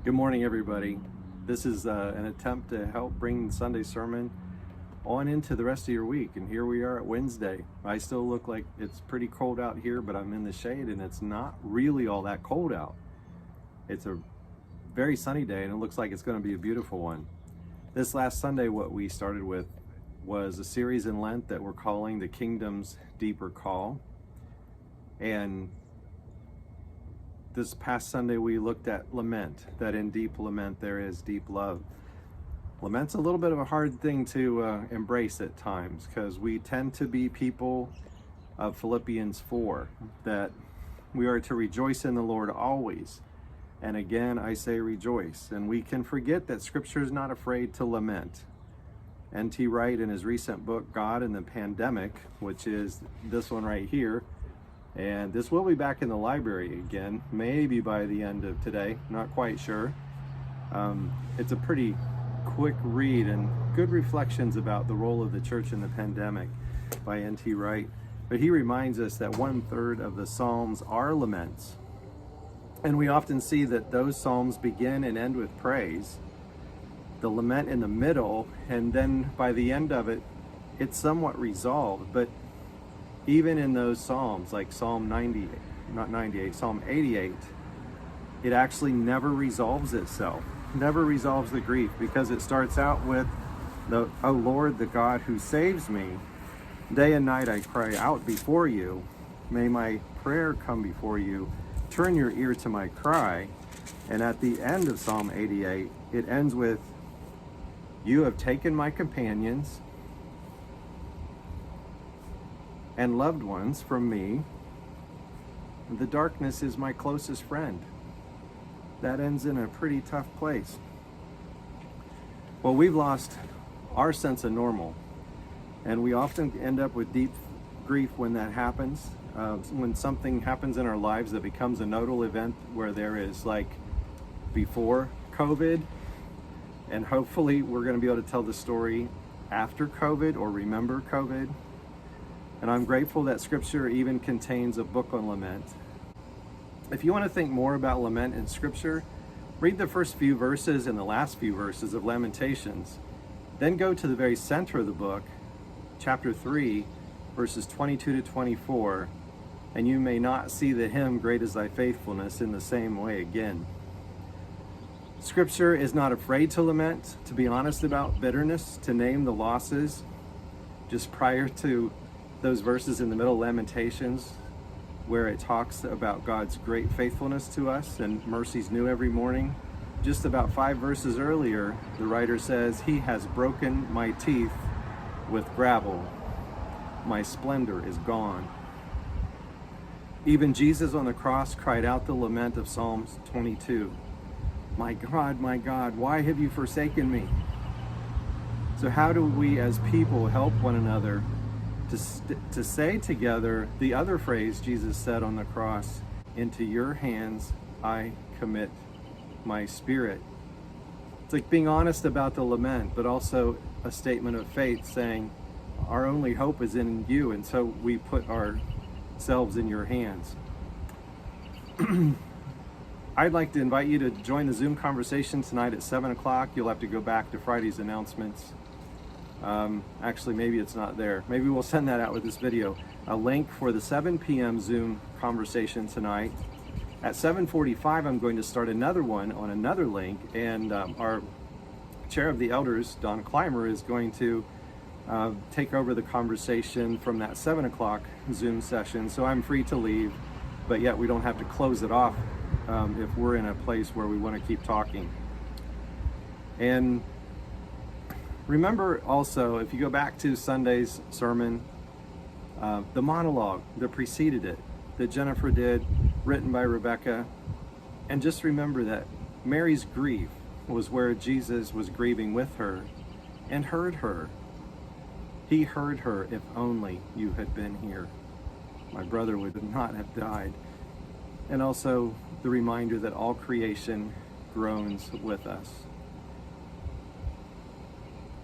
Good morning, everybody. This is an attempt to help bring the Sunday sermon on into the rest of your week. And here we are at Wednesday. I still look like it's pretty cold out here, but I'm in the shade and it's not really all that cold out. It's a very sunny day and it looks like it's going to be a beautiful one. This last Sunday, what we started with was a series in Lent that we're calling The Kingdom's Deeper Call. And this past Sunday, we looked at lament, that in deep lament there is deep love. Lament's a little bit of a hard thing to embrace at times because we tend to be people of Philippians 4, that we are to rejoice in the Lord always. And again, I say rejoice. And we can forget that Scripture is not afraid to lament. N.T. Wright, in his recent book, God and the Pandemic, which is this one right here, and this will be back in the library again, maybe by the end of today, not quite sure. It's a pretty quick read and good reflections about the role of the church in the pandemic by N.T. Wright. But he reminds us that 1/3 of the Psalms are laments. And we often see that those Psalms begin and end with praise, the lament in the middle, and then by the end of it, it's somewhat resolved. But even in those Psalms, like Psalm 88, it actually never resolves itself, never resolves the grief, because it starts out with, O Lord, the God who saves me. Day and night I cry out before you. May my prayer come before you. Turn your ear to my cry. And at the end of Psalm 88, it ends with, you have taken my companions and loved ones from me. The darkness is my closest friend. That ends in a pretty tough place. Well, we've lost our sense of normal, and we often end up with deep grief when that happens. When something happens in our lives that becomes a nodal event where there is like before COVID, and hopefully we're going to be able to tell the story after COVID or remember COVID. And I'm grateful that Scripture even contains a book on lament. If you want to think more about lament in Scripture, read the first few verses and the last few verses of Lamentations. Then go to the very center of the book, chapter 3, verses 22 to 24, and you may not see the hymn, Great is Thy Faithfulness, in the same way again. Scripture is not afraid to lament, to be honest about bitterness, to name the losses. Just prior to those verses in the middle of Lamentations, where it talks about God's great faithfulness to us and mercies new every morning, just about 5 verses earlier, the writer says, He has broken my teeth with gravel. My splendor is gone. Even Jesus on the cross cried out the lament of Psalms 22. My God, why have you forsaken me? So how do we as people help one another to say together the other phrase Jesus said on the cross, into your hands I commit my spirit? It's like being honest about the lament, but also a statement of faith saying our only hope is in you, and so we put ourselves in your hands. I'd like to invite you to join the Zoom conversation tonight at 7 o'clock. You'll have to go back to Friday's announcements. Actually, maybe it's not there. Maybe we'll send that out with this video. A link for the 7 p.m. Zoom conversation tonight. At 7:45, I'm going to start another one on another link, and our chair of the elders, Don Clymer, is going to take over the conversation from that 7 o'clock Zoom session. So I'm free to leave, but yet we don't have to close it off if we're in a place where we want to keep talking. And remember also, if you go back to Sunday's sermon, the monologue that preceded it, that Jennifer did, written by Rebecca, and just remember that Mary's grief was where Jesus was grieving with her and heard her. He heard her, if only you had been here. My brother would not have died. And also the reminder that all creation groans with us.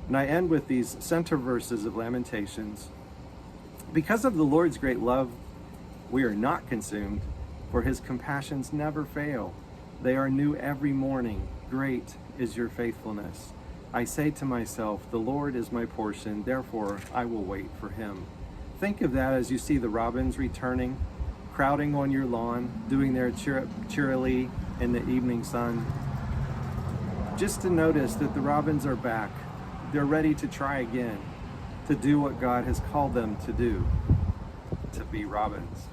And I end with these center verses of Lamentations. Because of the Lord's great love, we are not consumed, for his compassions never fail. They are new every morning. Great is your faithfulness. I say to myself, the Lord is my portion, therefore I will wait for him. Think of that as you see the robins returning, crowding on your lawn, doing their cheerily in the evening sun. Just to notice that the robins are back. They're ready to try again, to do what God has called them to do, to be robins.